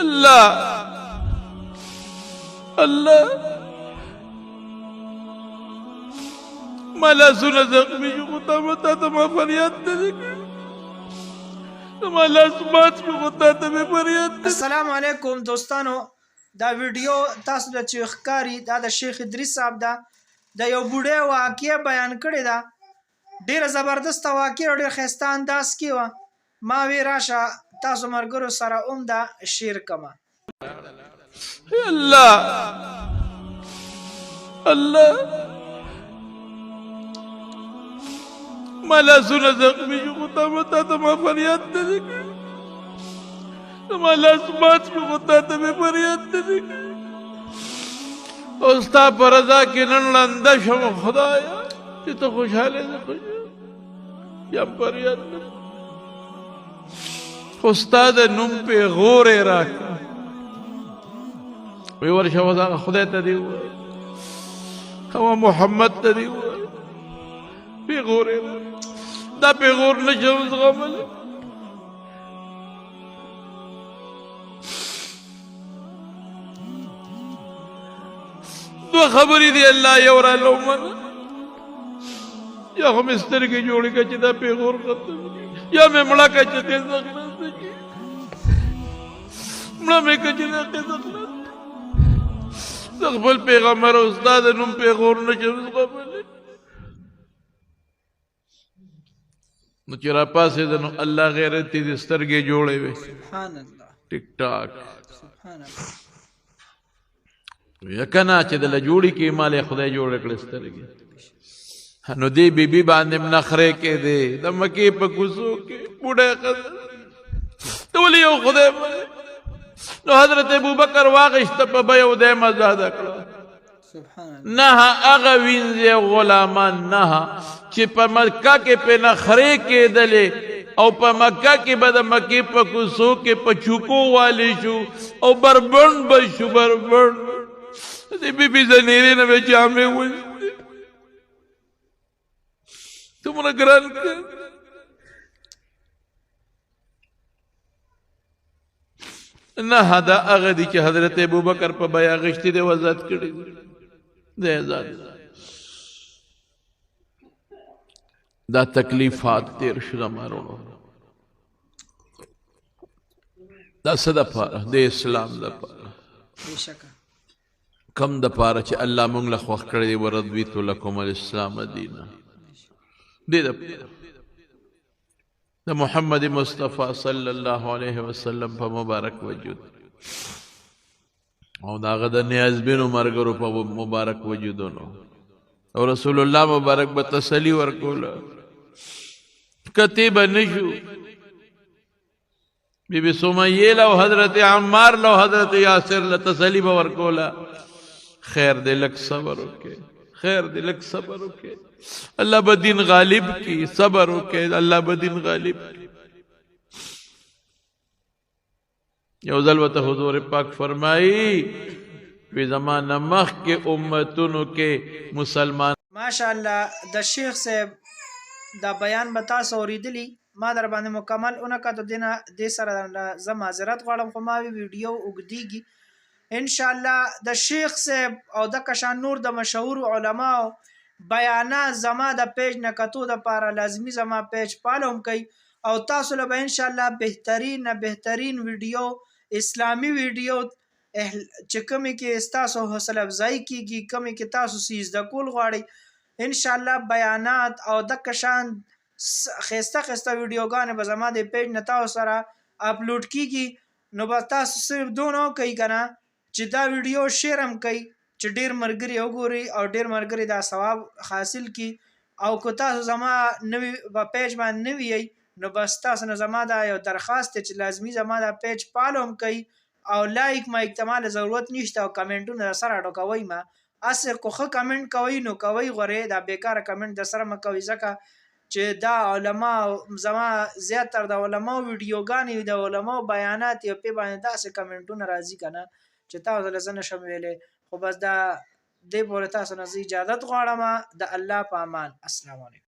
الله الله مالا سنا زخمی جو خطا متا تما فریاد تذکر مالا سمات جو خطا تما فریاد تذکر. السلام علیکم دوستانو، دا ویډیو تاسو د چې ښکاری دا د شیخ ادریس صاحب دا د یو بوډۍ واقعه بیان کړې ده. ډیره زبردست واقعه او ډیر ښایسته انداز کې وه. ما وی راشه تاسو ملګرو سره هم دا شیر کما. الله الله مالا سنا زخمی جو خطا متا تما فریاد تذکر مالا سمات جو خطا تما فریاد تذکر. استا پر رضا کی نن لنده شم خدایا چې ته خوشحاله نه خوش یا فریاد نه استاد نوم په غورې راکړه وی ورشه وځه خدای ته دی او محمد ته دی په غورې دا په غور نشم زغمل. دو خبرې دی الله یو را لومن یا هم سترګې جوړې کړه چې دا پیغور ختم یا مې مړه کړه چې قزاق نسته کې مړه مې کړه چې دا قزاق نسته د خپل پیغمبر او استاد نوم پیغور نشم زغملی. نو چې را پاسېده نو الله غیرتي دې سترګې جوړې وې سبحان الله ټیک ټاک سبحان الله. یکنه چې دله جوړې کې مالې خدای جوړ کړې سترګې نو دې بیبي باندې نخرې کې دی د مکې په کوڅو کې بوډۍ ښځه ته ولې یو خدای باندې نو حضرت ابوبکر واغېسته په بیه او دی مزاده کړه نه هغه وینځې غلامان نه چې په مکه کې په نخرې کېدلې او په مکه کې به د مکې په کوڅو کې په چوکو والی شو او بربند به شو بربند د بیبي زنیرې نه به جامې وایستې څومره ګران کړ. نه دا هغه دي چې حضرت ابوبکر په بیه اخیستې دی وضاحت کړی دی آزاد دا تکلیفات تیر شو زمارونو دا څه دپاره د اسلام دپاره بېشکه کم دپاره چې الله مونږ له خوښ کړی دی ورضیت لکم الاسلام دینا دې دپاره د محمد مصطفی صلی الله علیه وسلم په مبارک وجود او د هغه د نیازبینو ملګرو په مبارک وجودونو او رسول الله مبارک به تسلي ورکوله کتی به نشو بی بی سمیه له حضرت عمار له حضرت یاسر له تسلی به ورکوله خیر دې لږ صبر وکړې خیر دې لږ صبر وکړې الله به دین غالب کی صبر وکړې الله به دین غالب کی. یو ځل ورته حضور پاک فرمایي وی زمانه مخکې امتونو کې مسلمان ماشاءالله د شیخ صاحب دا بیان به تاسو اورېدلی ما در باندې مکمل اونکه دې سره زه معذرت غواړم خو ما ویډیو اوږدېږي انشاءالله د شیخ صاحب او د کشان نور د مشهور علماو بیانات زما د پیج نه کتو دپاره لازمي زما پیج فالو کوي او تاسو له به انشاءالله بهترین نه بهترین ویډیو اسلامي ویډیو چې کومې کې ستاسو حوصله افزایي کېږي کومې کې تاسو څه زده کول غواړئ انشاءالله بیانات او د کشان ښایسته ښایسته ویډیوګانې به زما د پیج نه تاسو سره اپلوډ کېږي نو به تاسو صرف دونه وکئ که نه چې دا ویډیو شیر هم کوئ چې ډېر ملګري وګوري او ډېر ملګري دا ثواب حاصل کړي او که تاسو زما نوي پیج باندې نوي یئ نو بس تاسو نه زما دا یو درخواست دی چې لازمي زما دا پیج فالو هم کوئ او لایک مایک ته ماله ضرورت نشته او کمنټونه در سره ډکوئ ما هسې که ښه کمنټ کوئ نو کوئ غورې دا بېکاره کمنټ در سره مه کوئ ځکه چې دا علما زما زیاتره د علماو ویډیوګانې د علماو بیانات یو پې باندې داسې کمنټونه راځي که نه چې تاسو له زه نشم ویلی خو بس دا دې پورې تاسو نه زه اجازت غواړم د الله په امان. السلام علیکم.